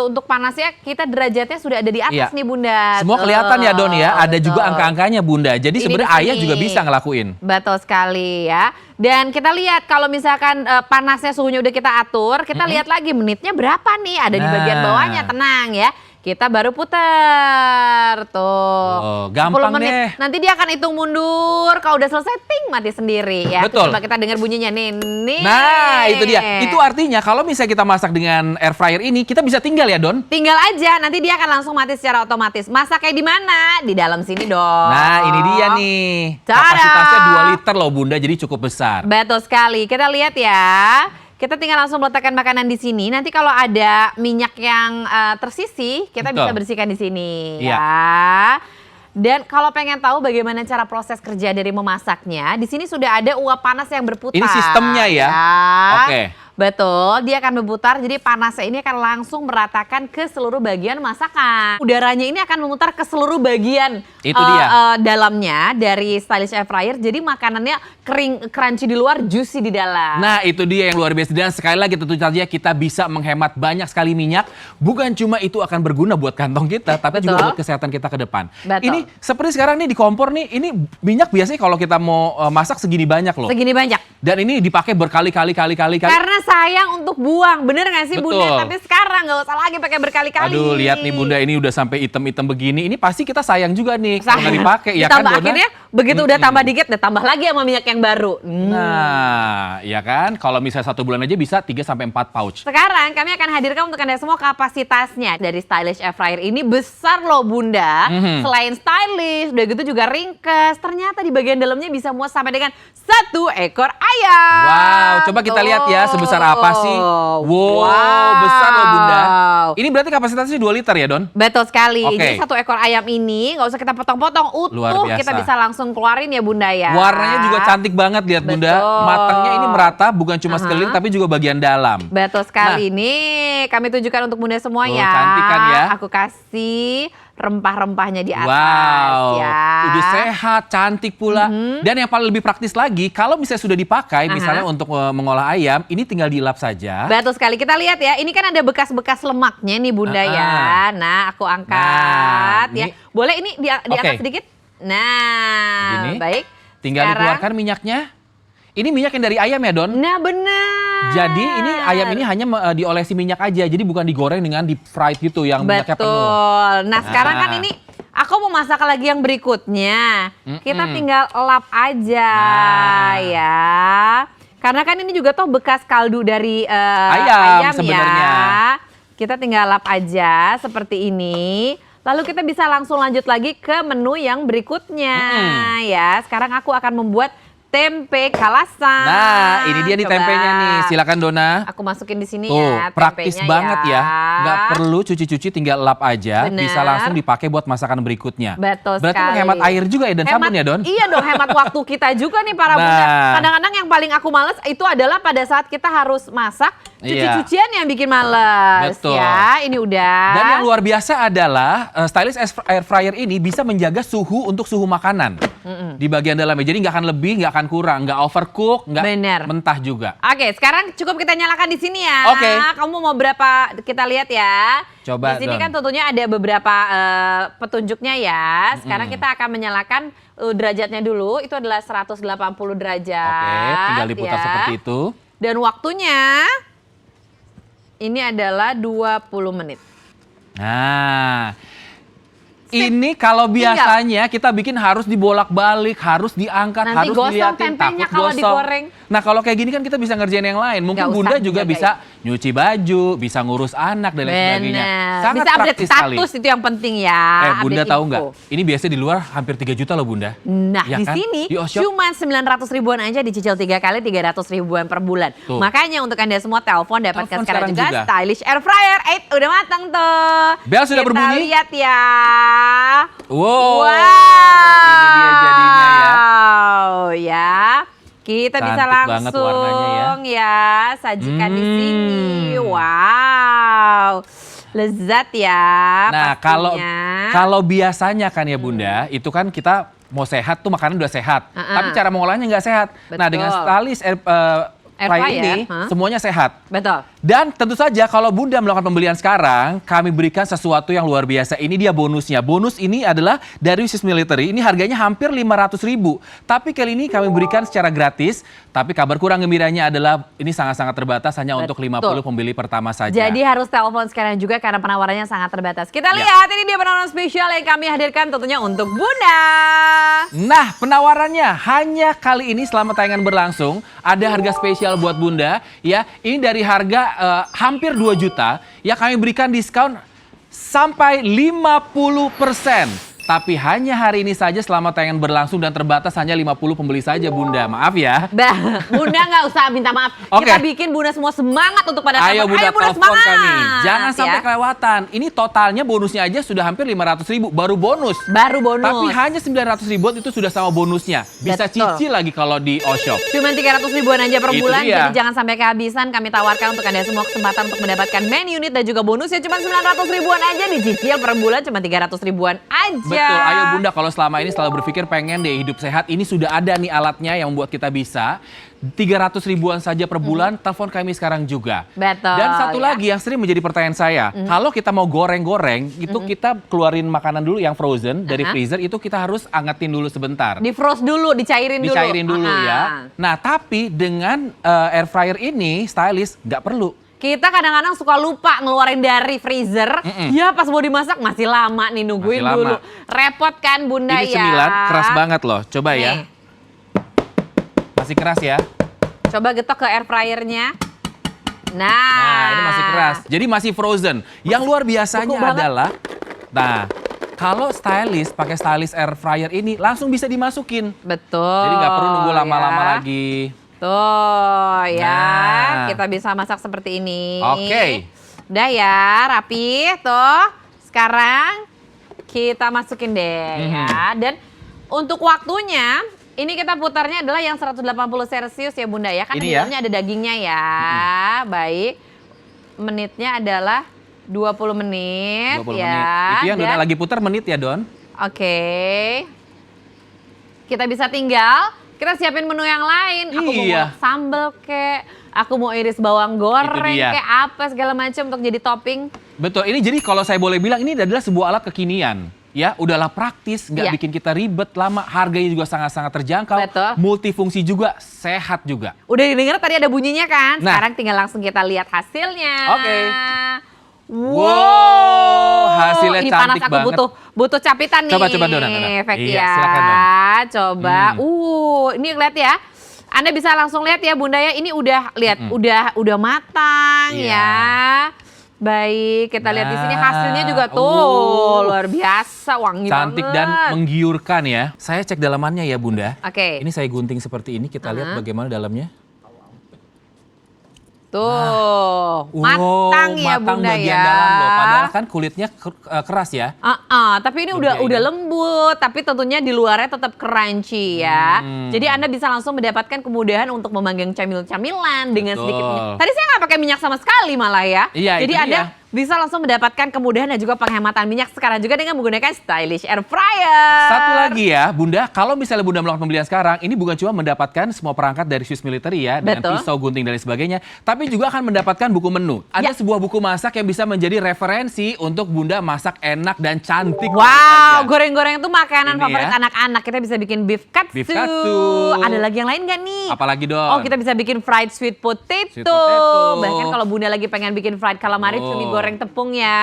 untuk panasnya kita derajatnya sudah ada di atas nih Bunda. Semua kelihatan ya Don ya, ada juga angka-angkanya Bunda. Jadi sebenarnya ayah juga bisa ngelakuin. Betul sekali ya. Dan kita lihat kalau misalkan panasnya suhunya udah kita atur, kita lihat lagi menitnya berapa nih, ada di bagian bawahnya, tenang ya. Kita baru putar tuh. Oh, gampang 10 menit. deh. Nanti dia akan hitung mundur. Kalau udah selesai, ting mati sendiri ya. Betul. Coba kita dengar bunyinya nih. Nah, itu dia. Itu artinya kalau misalnya kita masak dengan air fryer ini, kita bisa tinggal ya Don? Tinggal aja, nanti dia akan langsung mati secara otomatis. Masak kayak di mana? Di dalam sini dong. Nah, ini dia nih. Tada! Kapasitasnya 2 liter loh Bunda, jadi cukup besar. Betul sekali. Kita lihat ya. Kita tinggal langsung meletakkan makanan di sini. Nanti kalau ada minyak yang tersisih, kita bisa bersihkan di sini ya. Dan kalau pengen tahu bagaimana cara proses kerja dari memasaknya, di sini sudah ada uap panas yang berputar. Ini sistemnya ya. Oke. Betul, dia akan berputar, jadi panasnya ini akan langsung meratakan ke seluruh bagian masakan. Udaranya ini akan memutar ke seluruh bagian dalamnya dari Stylish Air Fryer, jadi makanannya kering, crunchy di luar, juicy di dalam. Nah itu dia yang luar biasa, dan sekali lagi tentu saja kita bisa menghemat banyak sekali minyak. Bukan cuma itu akan berguna buat kantong kita, tapi juga buat kesehatan kita ke depan. Betul. Ini seperti sekarang nih di kompor nih, ini minyak biasanya kalau kita mau masak segini banyak loh. Segini banyak. Dan ini dipakai berkali-kali. Karena sayang untuk buang, bener gak sih Betul. Bunda? Tapi sekarang gak usah lagi pakai berkali-kali. Aduh, lihat nih Bunda, ini udah sampai hitam-hitam begini. Ini pasti kita sayang juga nih kalau nggak dipakai ya kan Dona? Akhirnya begitu udah tambah dikit, udah tambah lagi sama minyak yang baru. Nah, ya kan? Kalau misalnya 1 bulan aja bisa 3-4 pouch. Sekarang kami akan hadirkan untuk Anda semua kapasitasnya dari Stylish Air Fryer ini besar loh Bunda. Selain stylish, udah gitu juga ringkes. Ternyata di bagian dalamnya bisa muat sampai dengan 1 ekor ayam. Wow, coba kita lihat ya sebesar apa sih? Wow, besar loh Bunda. Ini berarti kapasitasnya 2 liter ya Don? Betul sekali. Jadi 1 ekor ayam ini nggak usah kita potong-potong, utuh kita bisa langsung keluarin ya Bunda ya. Warnanya juga cantik banget lihat Bunda. Matangnya ini merata, bukan cuma sekeliling tapi juga bagian dalam. Betul sekali. Nih kami tunjukkan untuk Bunda semua ya. Cantik kan ya? Aku kasih rempah-rempahnya di atas. Wow, ya. udah sehat, cantik pula. Dan yang paling lebih praktis lagi, kalau misalnya sudah dipakai, misalnya untuk mengolah ayam, ini tinggal dilap saja. Betul sekali. Kita lihat ya, ini kan ada bekas-bekas lemaknya nih Bunda ya. Nah, aku angkat ya. Boleh ini di atas sedikit? Nah, gini. baik. Tinggal dikeluarkan minyaknya. Ini minyak yang dari ayam ya Don? Nah, benar. Jadi ini ayam ini hanya diolesi minyak aja, jadi bukan digoreng dengan deep fried gitu yang minyaknya penuh. Betul. Nah, sekarang kan ini aku mau masak lagi yang berikutnya. Kita tinggal lap aja ya. Karena kan ini juga tuh bekas kaldu dari ayam sebenarnya. Ya. Kita tinggal lap aja seperti ini. Lalu kita bisa langsung lanjut lagi ke menu yang berikutnya ya. Sekarang aku akan membuat tempe kalasan. Nah, ini dia nih Coba. tempenya nih. Silakan Dona. Aku masukin di sini Tuh, ya. praktis tempenya banget ya. Nggak perlu cuci-cuci, tinggal lap aja. Bener. Bisa langsung dipakai buat masakan berikutnya. Betul Berarti sekali. menghemat air juga ya dan sabun ya Don? Iya dong, hemat waktu kita juga nih para Nah. bunda. Kadang-kadang yang paling aku males itu adalah pada saat kita harus masak, cuci-cucian yang bikin males. Betul. Ya, ini udah. Dan yang luar biasa adalah stylish air fryer ini bisa menjaga suhu untuk suhu makanan di bagian dalamnya. Jadi nggak akan lebih, nggak akan kurang, nggak overcook, nggak Bener. mentah juga. Oke, sekarang cukup kita nyalakan di sini ya. Oke. Kamu mau berapa? Kita lihat ya. Coba, Di sini Don. kan tentunya ada beberapa petunjuknya ya. Sekarang kita akan menyalakan derajatnya dulu. Itu adalah 180 derajat. Oke, tinggal diputar ya. seperti itu. Dan waktunya ini adalah 20 menit. Nah, ini kalau biasanya kita bikin harus dibolak-balik, harus diangkat, Nanti harus gosong diliatin, tempenya takut kalau gosong. digoreng. Nah, kalau kayak gini kan kita bisa ngerjain yang lain. Mungkin Nggak usah Bunda juga dijagain. bisa nyuci baju, bisa ngurus anak dan lain sebagainya. Sangat Bisa update praktis sekali. status itu yang penting ya. Bunda update tahu info. nggak? Ini biasanya di luar hampir 3 juta loh Bunda. Nah, Ya di kan? sini Di Oshop. cuma 900 ribuan aja dicicil 3 kali 300 ribuan per bulan. Tuh. Makanya untuk Anda semua telepon dapatkan Telepon sekarang sekarang juga juga. stylish air fryer. Udah matang tuh. Bel sudah berbunyi? Kita lihat ya. Wow. Wow. Ini dia jadinya ya. Ya. Kita bisa Cantik banget langsung warnanya ya sajikan di sini. Wow. Lezat ya. Nah, pastinya. kalau biasanya kan ya Bunda, itu kan kita mau sehat tuh makanan udah sehat. Tapi cara mengolahnya nggak sehat. Nah, dengan Betul. stylish air Air fryer fryer, ini semuanya sehat. Betul. Dan tentu saja kalau Bunda melakukan pembelian sekarang, kami berikan sesuatu yang luar biasa. Ini dia bonusnya. Bonus ini adalah dari Swiss Military. Ini harganya hampir 500.000. Tapi kali ini kami berikan secara gratis. Tapi kabar kurang gembiranya adalah ini sangat-sangat terbatas hanya untuk 50 pembeli pertama saja. Jadi harus telepon sekarang juga karena penawarannya sangat terbatas. Kita Ya. lihat ini dia penawaran spesial yang kami hadirkan tentunya untuk Bunda. Nah, penawarannya hanya kali ini selama tayangan berlangsung ada harga spesial buat Bunda ya. Ini dari harga hampir 2 juta ya kami berikan diskon sampai 50%. Tapi hanya hari ini saja selama tayangan berlangsung dan terbatas hanya 50 pembeli saja Bunda. Maaf ya. Bunda nggak usah minta maaf. Oke. Kita bikin Bunda semua semangat untuk pada Ayo Bunda telepon semangat. kami. Jangan sampai ya. kelewatan. Ini totalnya bonusnya aja sudah hampir 500.000 baru bonus. Baru bonus. Tapi hanya 900.000 itu sudah sama bonusnya. Bisa Betul. cicil lagi kalau di Oshop. Cuma 300 ribuan aja per Itu bulan, dia. jadi jangan sampai kehabisan. Kami tawarkan untuk Anda semua kesempatan untuk mendapatkan main unit dan juga bonusnya cuma 900 ribuan aja, dicicil per bulan cuma 300 ribuan aja. Betul, ayo Bunda kalau selama ini selalu berpikir pengen deh hidup sehat, ini sudah ada nih alatnya yang membuat kita bisa. 300 ribuan saja per bulan, telepon kami sekarang juga. Betul. Dan satu ya. lagi yang sering menjadi pertanyaan saya, kalau kita mau goreng-goreng, itu kita keluarin makanan dulu yang frozen dari freezer, itu kita harus angetin dulu sebentar. Di frost dulu, dicairin dulu. Dicairin dulu Ah. ya. Nah tapi dengan air fryer ini, stylish, nggak perlu. Kita kadang-kadang suka lupa ngeluarin dari freezer. Ya pas mau dimasak masih lama nih nungguin Masih lama. dulu. Repot kan Bunda Ini ya. cemilan keras banget loh, coba ya. Nih, Masih keras ya. coba getok ke air fryernya. Nah, ini masih keras. Jadi masih frozen. Yang luar biasanya beku banget. adalah, nah, kalau stylish pakai stylish air fryer ini langsung bisa dimasukin. Betul. Jadi nggak perlu nunggu lama-lama ya. lagi. Tuh ya, Nah. kita bisa masak seperti ini. Oke. Udah ya, rapi tuh. Sekarang kita masukin deh ya. Dan untuk waktunya, ini kita putarnya adalah yang 180 Celcius ya Bunda ya. Kan Ini di ya. dalamnya ada dagingnya ya. Baik. Menitnya adalah 20 menit 20 ya. menit. Itu yang Dan- Dona lagi putar menit ya Don? Oke. Kita bisa tinggal, kita siapin menu yang lain. Aku Iya. mau sambal kek, aku mau iris bawang goreng dia. kek, apa segala macam untuk jadi topping. Betul, ini jadi kalau saya boleh bilang ini adalah sebuah alat kekinian. Ya, udahlah praktis, nggak Iya. bikin kita ribet lama, harganya juga sangat-sangat terjangkau, Betul. multifungsi juga, sehat juga. Udah didengar tadi ada bunyinya kan? Nah. Sekarang tinggal langsung kita lihat hasilnya. Oke. Wow, hasilnya ini cantik panas, aku banget. butuh capitan nih. Coba, Dona. Efek Iya, ya. silakan, Don. Coba. Ini lihat ya. Anda bisa langsung lihat ya Bunda ya, ini udah lihat udah matang Iya. ya. Baik, kita lihat di sini Nah, hasilnya juga tuh luar biasa, wangi Cantik banget. dan menggiurkan ya. Saya cek dalamannya ya Bunda. Oke. Ini saya gunting seperti ini, kita lihat bagaimana dalamnya. Tuh, Wow, matang ya matang Bunda bagian ya. dalam loh. Padahal kan kulitnya keras ya. Tapi ini Luar udah biasa. lembut, tapi tentunya di luarnya tetap crunchy ya. Hmm. Jadi Anda bisa langsung mendapatkan kemudahan untuk memanggang camilan-camilan dengan Betul. sedikit minyak. Tadi saya nggak pakai minyak sama sekali malah ya. Iya, Jadi itu Anda dia. bisa langsung mendapatkan kemudahan dan juga penghematan minyak sekarang juga dengan menggunakan stylish air fryer. Satu lagi ya, Bunda, kalau misalnya Bunda melakukan pembelian sekarang, ini bukan cuma mendapatkan semua perangkat dari Swiss Military ya, dengan Betul. pisau, gunting, dan lain sebagainya, tapi juga akan mendapatkan buku menu. Ada Ya. sebuah buku masak yang bisa menjadi referensi untuk Bunda masak enak dan cantik. Wow, tentu saja. goreng-goreng itu makanan Ini favorit ya. anak-anak. Kita bisa bikin beef katsu. Beef katsu. Ada lagi yang lain nggak nih? Apalagi dong? Oh, kita bisa bikin fried sweet potato. Sweet potato. Bahkan kalau Bunda lagi pengen bikin fried calamari, Oh. cumi goreng tepung ya.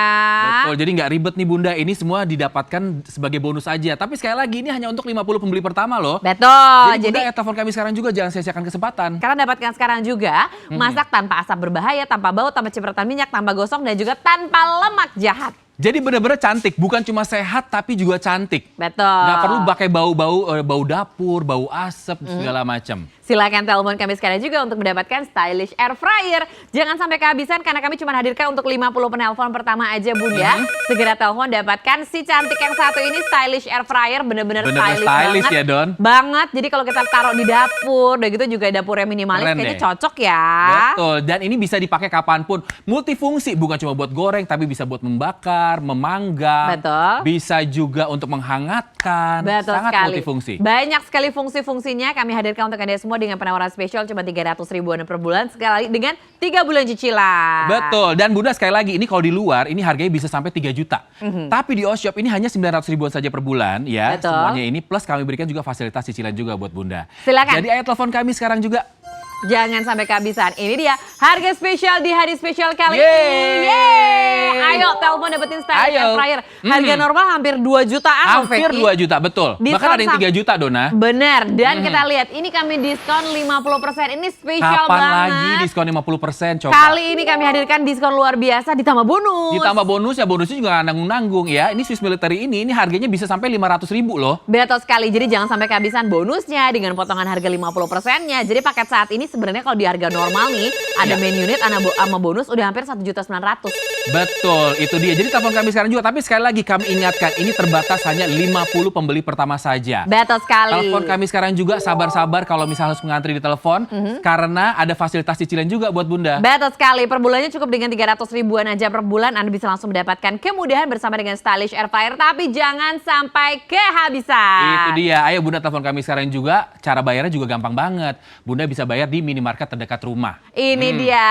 Betul, jadi nggak ribet nih Bunda, ini semua didapatkan sebagai bonus aja. Tapi sekali lagi ini hanya untuk 50 pembeli pertama loh. Betul. Jadi Bunda telepon kami sekarang juga, jangan sia-siakan kesempatan. Karena dapatkan sekarang juga masak tanpa asap berbahaya, tanpa bau, tanpa cipratan minyak, tanpa gosong, dan juga tanpa lemak jahat. Jadi bener-bener cantik, bukan cuma sehat tapi juga cantik. Betul. Nggak perlu pakai bau dapur, bau asap, segala macam. Silakan telepon kami sekarang juga untuk mendapatkan stylish air fryer. Jangan sampai kehabisan karena kami cuma hadirkan untuk 50 penelpon pertama aja Bunda. Segera telepon dapatkan si cantik yang satu ini stylish air fryer. Bener-bener Bener-bener stylish stylish banget. ya, Don. Banget. Jadi kalau kita taruh di dapur, udah gitu juga dapurnya minimalis, Keren kayaknya deh. cocok ya. Betul, dan ini bisa dipakai kapanpun. Multifungsi, bukan cuma buat goreng, tapi bisa buat membakar, memanggang. Betul. Bisa juga untuk menghangatkan. Betul Sangat sekali. multifungsi. Banyak sekali fungsi-fungsinya kami hadirkan untuk Anda semua dengan penawaran spesial cuma 300 ribuan per bulan sekali dengan 3 bulan cicilan. Betul, dan Bunda sekali lagi, ini kalau di luar, ini harganya bisa sampai 3 juta. Tapi di Oshop ini hanya 900 ribuan saja per bulan ya. Betul. Semuanya ini, plus kami berikan juga fasilitas cicilan juga buat Bunda. Silakan. Jadi ayo telepon kami sekarang juga. Jangan sampai kehabisan. Ini dia harga spesial di hari spesial kali Yeay. ini. Yeay. Ayo telepon dapetin stylish Ayo. air fryer. Harga normal hampir 2 jutaan loh, Hampir Vicky. 2 juta, betul. Diskon Bahkan ada yang 3 juta, Dona. Bener, dan kita lihat ini kami diskon 50%. Ini spesial Kapan banget. lagi diskon 50%? Coba. Kali ini kami hadirkan diskon luar biasa ditambah bonus. Ditambah bonus ya, bonusnya juga nggak nanggung-nanggung ya. Ini Swiss Military ini harganya bisa sampai 500 ribu loh. Betul sekali, jadi jangan sampai kehabisan bonusnya dengan potongan harga 50%-nya. Jadi paket saat ini sebenarnya kalau di harga normal nih, ada Iya. main unit sama bonus udah hampir 1.900.000. Betul, itu dia. Jadi telepon kami sekarang juga. Tapi sekali lagi kami ingatkan, ini terbatas hanya 50 pembeli pertama saja. Betul sekali. Telepon kami sekarang juga, sabar-sabar kalau misalnya harus mengantri di telepon. Karena ada fasilitas cicilan juga buat Bunda. Betul sekali, per bulannya cukup dengan 300 ribuan aja per bulan. Anda bisa langsung mendapatkan kemudahan bersama dengan stylish air fryer. Tapi jangan sampai kehabisan. Itu dia. Ayo Bunda telepon kami sekarang juga. Cara bayarnya juga gampang banget. Bunda bisa bayar di minimarket terdekat rumah. Ini dia.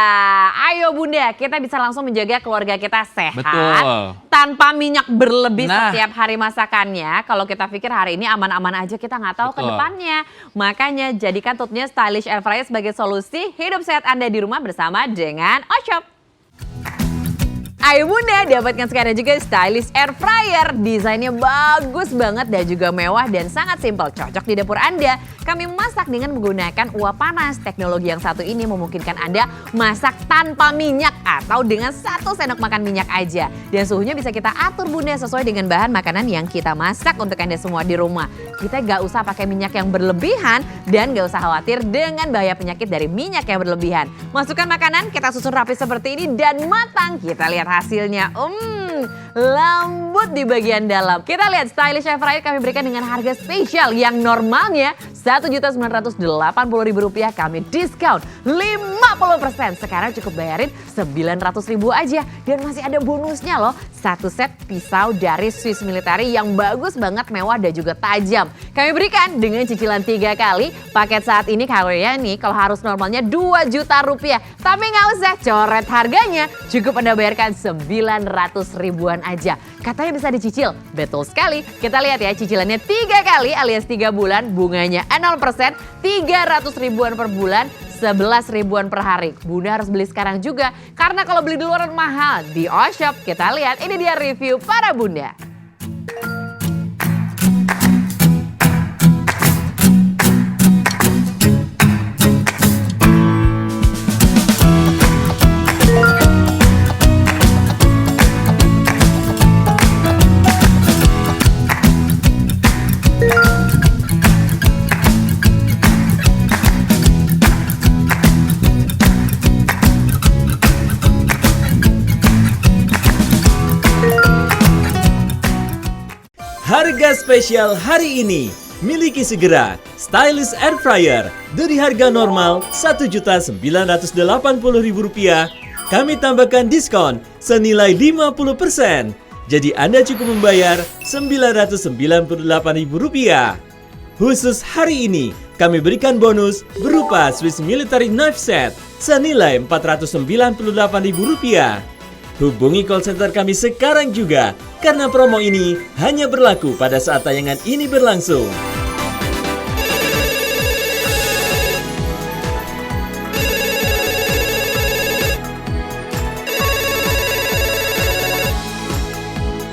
Ayo Bunda, kita bisa langsung menjaga keluarga kita sehat. Betul. Tanpa minyak berlebih Nah. setiap hari masakannya. Kalau kita pikir hari ini aman-aman aja, kita nggak tahu ke Betul. depannya. Makanya jadikan tutupnya stylish air fryer sebagai solusi hidup sehat Anda di rumah bersama dengan Oshop. Ayo Bunda, dapatkan sekarang juga stylish air fryer. Desainnya bagus banget dan juga mewah dan sangat simpel. Cocok di dapur Anda. Kami masak dengan menggunakan uap panas. Teknologi yang satu ini memungkinkan Anda masak tanpa minyak atau dengan 1 sendok makan minyak aja. Dan suhunya bisa kita atur Bunda sesuai dengan bahan makanan yang kita masak untuk Anda semua di rumah. Kita gak usah pakai minyak yang berlebihan dan gak usah khawatir dengan bahaya penyakit dari minyak yang berlebihan. Masukkan makanan, kita susun rapi seperti ini dan matang. Kita lihat hasilnya. Lembut di bagian dalam. Kita lihat stylish air fryer kami berikan dengan harga spesial yang normalnya Rp1.980.000 kami diskon 50%. Sekarang cukup bayarin 900.000 aja dan masih ada bonusnya loh. 1 set pisau dari Swiss Military yang bagus banget, mewah dan juga tajam. Kami berikan dengan cicilan 3 kali. Paket saat ini kalorinya nih kalau harus normalnya 2 juta rupiah. Tapi nggak usah coret harganya. Cukup Anda bayarkan 900 ribuan aja. Katanya bisa dicicil. Betul sekali. Kita lihat ya cicilannya 3 kali alias 3 bulan. Bunganya 0%. 300 ribuan per bulan. 11 ribuan per hari. Bunda harus beli sekarang juga. Karena kalau beli di luar mahal. Di Oshop kita lihat ini dia review para Bunda. Flash spesial hari ini. Miliki segera Stylish Air Fryer dari harga normal Rp1.980.000. Kami tambahkan diskon senilai 50%. Jadi Anda cukup membayar Rp998.000. Khusus hari ini, kami berikan bonus berupa Swiss Military Knife Set senilai Rp498.000. Hubungi call center kami sekarang juga, karena promo ini hanya berlaku pada saat tayangan ini berlangsung.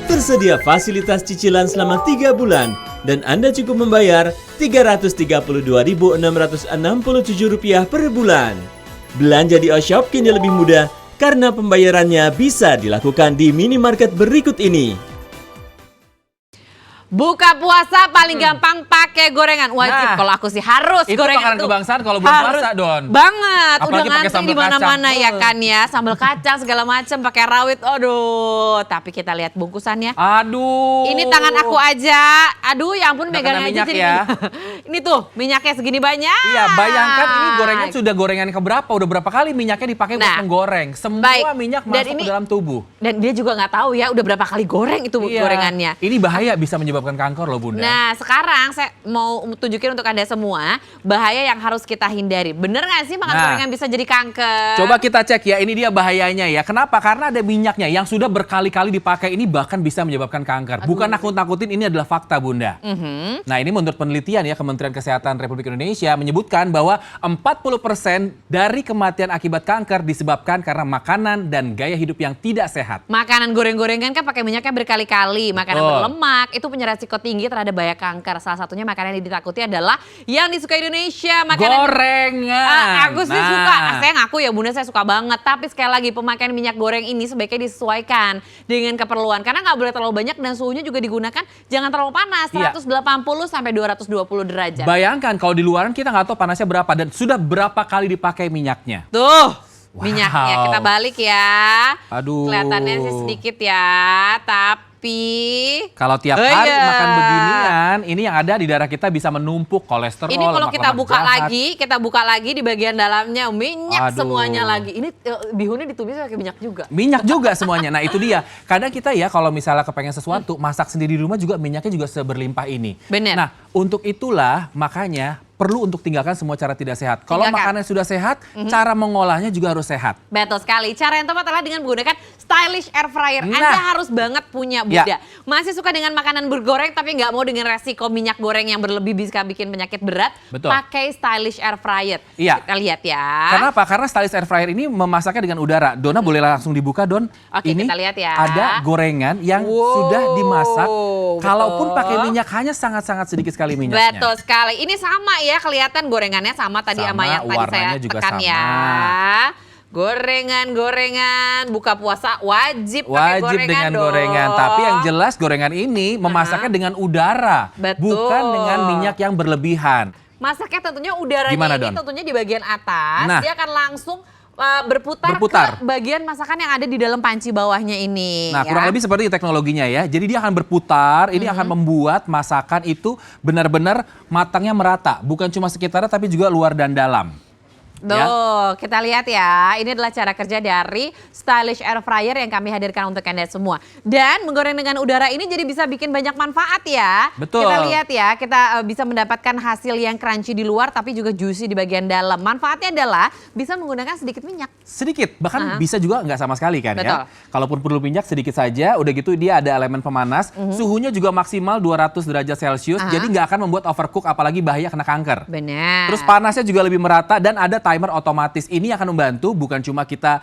Tersedia fasilitas cicilan selama 3 bulan dan Anda cukup membayar Rp332.667 per bulan. Belanja di Oshop kini lebih mudah karena pembayarannya bisa dilakukan di minimarket berikut ini. Buka puasa paling gampang pakai gorengan. Wajib, kalau aku sih harus Itu gorengan makanan kebangsaan kalau belum puasa, Don. Banget, Apalagi udah pakai ngantri sambal di mana-mana kacang. ya kan ya. Sambal kacang segala macam, pakai rawit. Aduh, tapi kita lihat bungkusannya. Aduh. Ini tangan aku aja. Aduh, ya ampun, Udah megang kena aja minyak jadi. ya. Ini tuh, minyaknya segini banyak. Iya, bayangkan ini gorengan sudah gorengan keberapa? Udah berapa kali minyaknya dipakai buat Nah, menggoreng? Semua baik. minyak Dan masuk ini- ke dalam tubuh. Dan dia juga nggak tahu ya, udah berapa kali goreng itu Iya. gorengannya. Ini bahaya, bisa menyebabkan kanker loh, Bunda. Nah, sekarang saya mau tunjukin untuk Anda semua bahaya yang harus kita hindari. Bener nggak sih makan Nah. gorengan bisa jadi kanker? Coba kita cek ya, ini dia bahayanya ya. Kenapa? Karena ada minyaknya yang sudah berkali-kali dipakai, ini bahkan bisa menyebabkan kanker. Bukan nakut-nakutin, ini adalah fakta, Bunda. Nah, ini menurut penelitian ya, Kementerian Kesehatan Republik Indonesia menyebutkan bahwa 40% dari kematian akibat kanker disebabkan karena makanan dan gaya hidup yang tidak sehat. Makanan goreng-gorengan kan pakai minyaknya berkali-kali. Makanan Betul. berlemak itu punya resiko tinggi terhadap bahaya kanker. Salah satunya makanan yang ditakuti adalah yang disuka Indonesia. Makanan Gorengan. aku sih suka. Saya ngaku ya Bunda, saya suka banget. Tapi sekali lagi pemakaian minyak goreng ini sebaiknya disesuaikan dengan keperluan. Karena nggak boleh terlalu banyak dan suhunya juga digunakan jangan terlalu panas. Iya. 180 sampai 220 derajat. Bayangkan kalau di luaran kita nggak tahu panasnya berapa dan sudah berapa kali dipakai minyaknya. Tuh, Wow. minyaknya kita balik ya. Aduh. Kelihatannya sih sedikit ya, tapi Kalau tiap Oh hari iya. makan beginian, ini yang ada di darah kita bisa menumpuk kolesterol. ini kalau kita lemak-lemak buka jahat. kita buka lagi di bagian dalamnya minyak Aduh. semuanya lagi. Ini bihunnya ditumis pakai minyak juga. Minyak juga semuanya. Nah itu dia. Kadang kita ya kalau misalnya kepengen sesuatu, masak sendiri di rumah juga minyaknya juga seberlimpah ini. Bener. Nah untuk itulah makanya perlu untuk tinggalkan semua cara tidak sehat. Kalau Tinggalkan. makanan sudah sehat, cara mengolahnya juga harus sehat. Betul sekali. Cara yang tepat adalah dengan menggunakan stylish air fryer. Nah. Anda harus banget punya, Ya. Bunda. Masih suka dengan makanan bergoreng tapi nggak mau dengan resiko minyak goreng yang berlebih bisa bikin penyakit berat? Betul. Pakai stylish air fryer. Iya. Kita lihat ya. Kenapa? Karena stylish air fryer ini memasaknya dengan udara. Dona boleh langsung dibuka, Don. Oke, Ini kita lihat ya. ada gorengan yang Wow, sudah dimasak. Kalaupun betul. pakai minyak hanya sangat-sangat sedikit sekali minyaknya. Betul sekali. Ini sama ya, kelihatan gorengannya sama tadi sama Sama, yang tadi saya warnanya juga tekan sama. ya. Gorengan buka puasa wajib pakai Wajib gorengan dengan dong. gorengan, tapi yang jelas gorengan ini memasaknya dengan udara, Betul. bukan dengan minyak yang berlebihan. Masaknya tentunya udaranya Gimana, ini Don? tentunya di bagian atas, Nah. dia akan langsung berputar Berputar. ke bagian masakan yang ada di dalam panci bawahnya ini. Nah, ya. kurang lebih seperti teknologinya ya. Jadi dia akan berputar, ini akan membuat masakan itu benar-benar matangnya merata, bukan cuma sekitarnya tapi juga luar dan dalam. Tuh, kita lihat ya. Ini adalah cara kerja dari stylish air fryer yang kami hadirkan untuk Anda semua. Dan menggoreng dengan udara ini jadi bisa bikin banyak manfaat ya. Betul. Kita lihat ya, kita bisa mendapatkan hasil yang crunchy di luar tapi juga juicy di bagian dalam. Manfaatnya adalah bisa menggunakan sedikit minyak. Sedikit, bahkan bisa juga nggak sama sekali kan Betul. ya. Kalaupun perlu minyak sedikit saja, udah gitu dia ada elemen pemanas, suhunya juga maksimal 200 derajat Celcius, jadi nggak akan membuat overcook apalagi bahaya kena kanker. Benar. Terus panasnya juga lebih merata dan ada timer otomatis. Ini akan membantu bukan cuma kita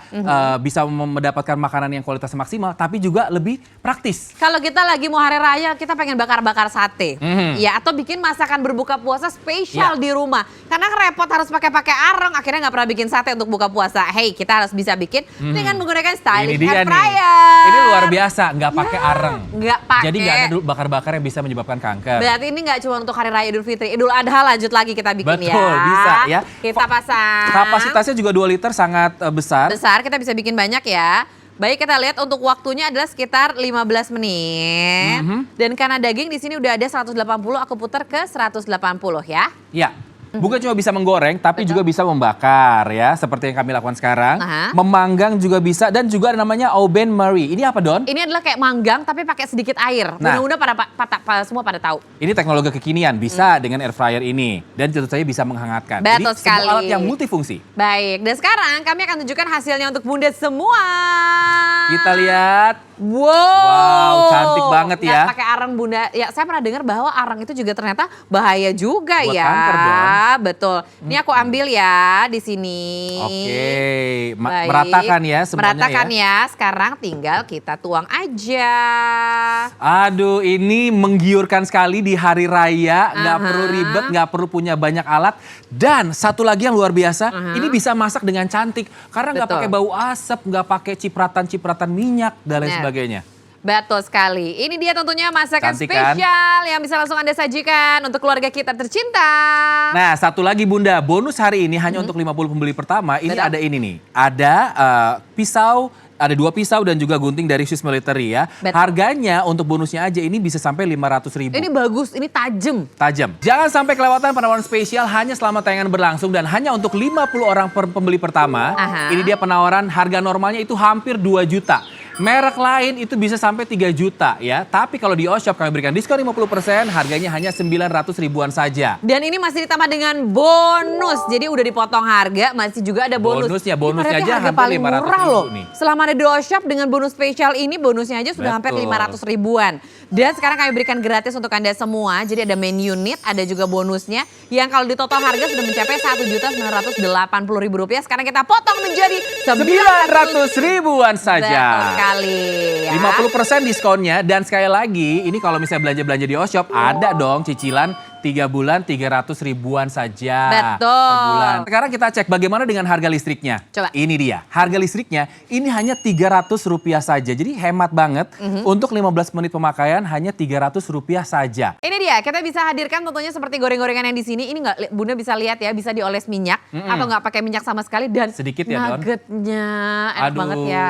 bisa mendapatkan makanan yang kualitasnya maksimal, tapi juga lebih praktis. Kalau kita lagi mau hari raya, kita pengen bakar-bakar sate. Mhm. Ya, atau bikin masakan berbuka puasa spesial Ya. di rumah. Karena repot harus pakai arang, akhirnya nggak pernah bikin sate untuk buka puasa. Hey, kita harus bisa bikin dengan menggunakan stylish Ini dia air nih. fryer. Ini luar biasa, nggak pakai areng. Nggak pakai. Jadi nggak ada bakar-bakar yang bisa menyebabkan kanker. Berarti ini nggak cuma untuk hari raya Idul Fitri, Idul Adha lanjut lagi kita bikin ya. Betul, bisa ya. Kita pasang. Kapasitasnya juga 2 liter sangat besar. Besar, kita bisa bikin banyak ya. Baik, kita lihat untuk waktunya adalah sekitar 15 menit. Dan karena daging di sini udah ada 180, aku putar ke 180 ya. Ya. Bukan cuma bisa menggoreng, tapi juga bisa membakar ya. Seperti yang kami lakukan sekarang. Memanggang juga bisa dan juga ada namanya au bain marie. Ini apa, Don? Ini adalah kayak manggang tapi pakai sedikit air. Nah. Bunda semua pada tahu. Ini teknologi kekinian, bisa dengan air fryer ini. Dan tentu saja bisa menghangatkan. Betul Jadi sekali. semua alat yang multifungsi. Baik, dan sekarang kami akan tunjukkan hasilnya untuk Bunda semua. Kita lihat. Wow, cantik banget ya. Nggak pakai arang Bunda. Ya, saya pernah dengar bahwa arang itu juga ternyata bahaya juga Buat ya. kanker dong. Betul. Ini aku ambil ya di sini. Oke, Baik. meratakan ya semuanya Meratakan ya. ya. Sekarang tinggal kita tuang aja. Aduh, ini menggiurkan sekali di hari raya. Nggak perlu ribet, nggak perlu punya banyak alat. Dan satu lagi yang luar biasa, ini bisa masak dengan cantik. Karena nggak Betul. pakai bau asap, nggak pakai cipratan-cipratan minyak, dan lain sebagainya. Betul sekali. Ini dia tentunya masakan Cantik kan? spesial yang bisa langsung Anda sajikan untuk keluarga kita tercinta. Nah, satu lagi Bunda, bonus hari ini hanya untuk 50 pembeli pertama. Ini Betul. ada ini nih, ada pisau, ada 2 pisau dan juga gunting dari Swiss Military ya. Betul. Harganya untuk bonusnya aja ini bisa sampai 500.000. Ini bagus, ini tajam. Tajam. Jangan sampai kelewatan penawaran spesial hanya selama tayangan berlangsung dan hanya untuk 50 orang per pembeli pertama. Ini dia penawaran, harga normalnya itu hampir 2 juta. Merek lain itu bisa sampai 3 juta ya. Tapi kalau di Oshop kami berikan diskon 50%, harganya hanya 900 ribuan saja. Dan ini masih ditambah dengan bonus. Jadi udah dipotong harga, masih juga ada bonus. Bonusnya Ini aja harga hampir paling 500 murah ribu loh. nih. Selama ada di Oshop dengan bonus spesial ini, bonusnya aja sudah hampir Betul. 500 ribuan. Dan sekarang kami berikan gratis untuk Anda semua. Jadi ada main unit, ada juga bonusnya. Yang kalau di total harga sudah mencapai Rp1.980.000. Sekarang kita potong menjadi 900 ribuan saja. Betul sekali. Ya. 50% diskonnya dan sekali lagi ini kalau misalnya belanja-belanja di Oshop ada dong cicilan 3 bulan 300 ribuan saja Betul. per bulan. Sekarang kita cek bagaimana dengan harga listriknya. Coba. Ini dia, harga listriknya ini hanya Rp300 saja. Jadi hemat banget untuk 15 menit pemakaian hanya Rp300 saja. Ini dia, kita bisa hadirkan tentunya seperti goreng-gorengan yang di sini. Ini nggak, Bunda bisa lihat ya, bisa dioles minyak atau nggak pakai minyak sama sekali dan Sedikit ya, Don? nuggetnya enak banget ya.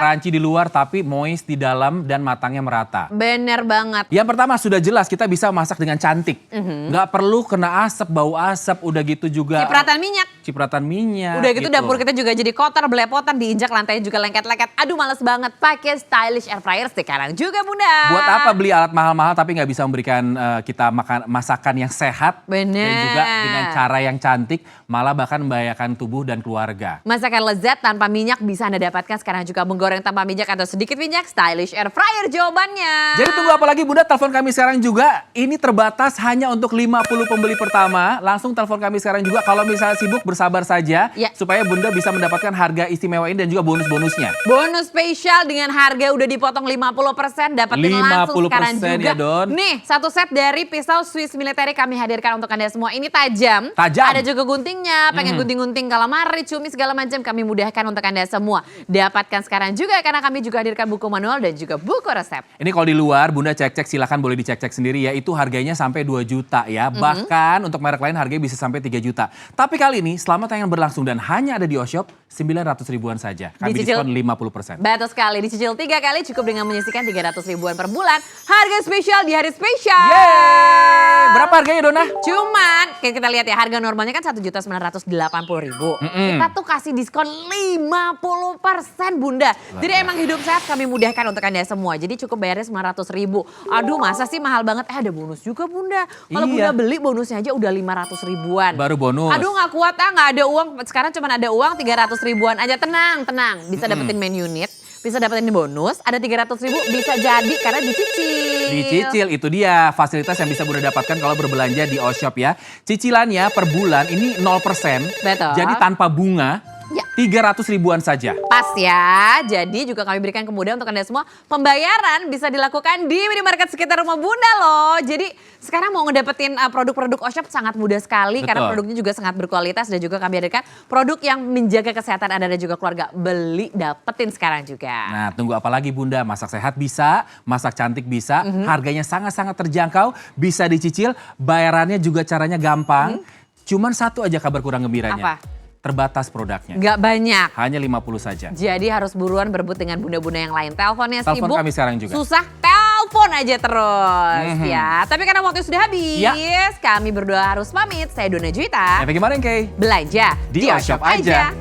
Crunchy di luar tapi moist di dalam dan matangnya merata. Bener banget. Yang pertama sudah jelas kita bisa masak dengan cantik. Nggak perlu kena asap, bau asap, udah gitu juga. Cipratan minyak. Cipratan minyak. Udah gitu dapur kita juga jadi kotor, belepotan, diinjak lantainya juga lengket-lengket. Aduh males banget, pakai stylish air fryer sekarang juga Bunda. Buat apa beli alat mahal-mahal tapi nggak bisa memberikan kita makan masakan yang sehat. Bener. Dan juga dengan cara yang cantik, malah bahkan membahayakan tubuh dan keluarga. Masakan lezat tanpa minyak bisa Anda dapatkan sekarang juga, menggoreng tanpa minyak atau sedikit minyak, stylish air fryer jawabannya. Jadi tunggu apa lagi Bunda, telepon kami sekarang juga. Ini terbatas hanya untuk 50 pembeli pertama. Langsung telepon kami sekarang juga. Kalau misalnya sibuk bersabar saja. Ya. Supaya Bunda bisa mendapatkan harga istimewa ini dan juga bonus-bonusnya. Bonus spesial dengan harga udah dipotong 50%, dapetin langsung sekarang 50% juga. ya, Don. Nih, satu set dari pisau Swiss Military kami hadirkan untuk Anda semua. Ini tajam. Tajam. Ada juga guntingnya, pengen gunting-gunting calamari, cumi segala macam kami mudahkan untuk Anda semua. Dapatkan sekarang juga karena kami juga hadirkan buku manual dan juga buku resep. Ini kalau di luar Bunda cek-cek silahkan boleh dicek-cek sendiri ya. Itu harganya sampai 2 juta ya. Bahkan untuk merek lain harganya bisa sampai 3 juta. Tapi kali ini selama tayangan berlangsung dan hanya ada di Oshop 900 ribuan saja. Kami Dicicil. diskon 50%. Betul sekali, dicicil 3 kali cukup dengan menyisikan 300 ribuan per bulan. Harga spesial di hari spesial. Yeay! Berapa harganya Dona? Cuman kita lihat ya, harga normalnya kan Rp1.980.000. Kita tuh kasih diskon 50% Bunda. Jadi emang hidup sehat kami mudahkan untuk Anda semua. Jadi cukup bayarnya 900.000. Aduh masa sih mahal banget. Ada bonus juga Bunda. Kalau Iya. Bunda beli bonusnya aja udah 500 ribuan. Baru bonus. Aduh nggak kuat nggak ada uang. Sekarang cuma ada uang 300 ribuan aja. Tenang. Bisa dapetin main unit. Bisa dapetin bonus, ada 300 ribu bisa jadi karena dicicil. Dicicil, itu dia fasilitas yang bisa Bunda dapatkan kalau berbelanja di Oshop ya. Cicilannya per bulan ini 0%. Betul. Jadi tanpa bunga, Ya. 300 ribuan saja. Pas ya, jadi juga kami berikan kemudahan untuk Anda semua. Pembayaran bisa dilakukan di minimarket sekitar rumah Bunda loh. Jadi sekarang mau ngedapetin produk-produk Oshop sangat mudah sekali. Betul. Karena produknya juga sangat berkualitas dan juga kami hadirkan produk yang menjaga kesehatan Anda dan juga keluarga. Beli, dapetin sekarang juga. Nah, tunggu apa lagi Bunda? Masak sehat bisa, masak cantik bisa, harganya sangat-sangat terjangkau, bisa dicicil, bayarannya juga caranya gampang. Cuman satu aja kabar kurang gembiranya. Apa? terbatas produknya. Nggak banyak. Hanya 50 saja. Jadi harus buruan berebut dengan bunda-bunda yang lain. Teleponnya Telepon sibuk, kami sekarang juga. susah, telepon aja terus ya. Tapi karena waktu sudah habis, Ya. kami berdua harus pamit. Saya Dona Juwita. Efek gimana, Kay? Belanja Di Oshop aja.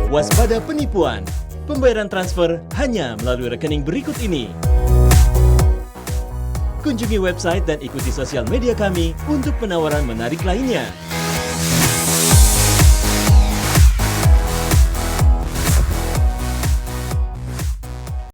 Waspada penipuan. Pembayaran transfer hanya melalui rekening berikut ini. Kunjungi website dan ikuti sosial media kami untuk penawaran menarik lainnya.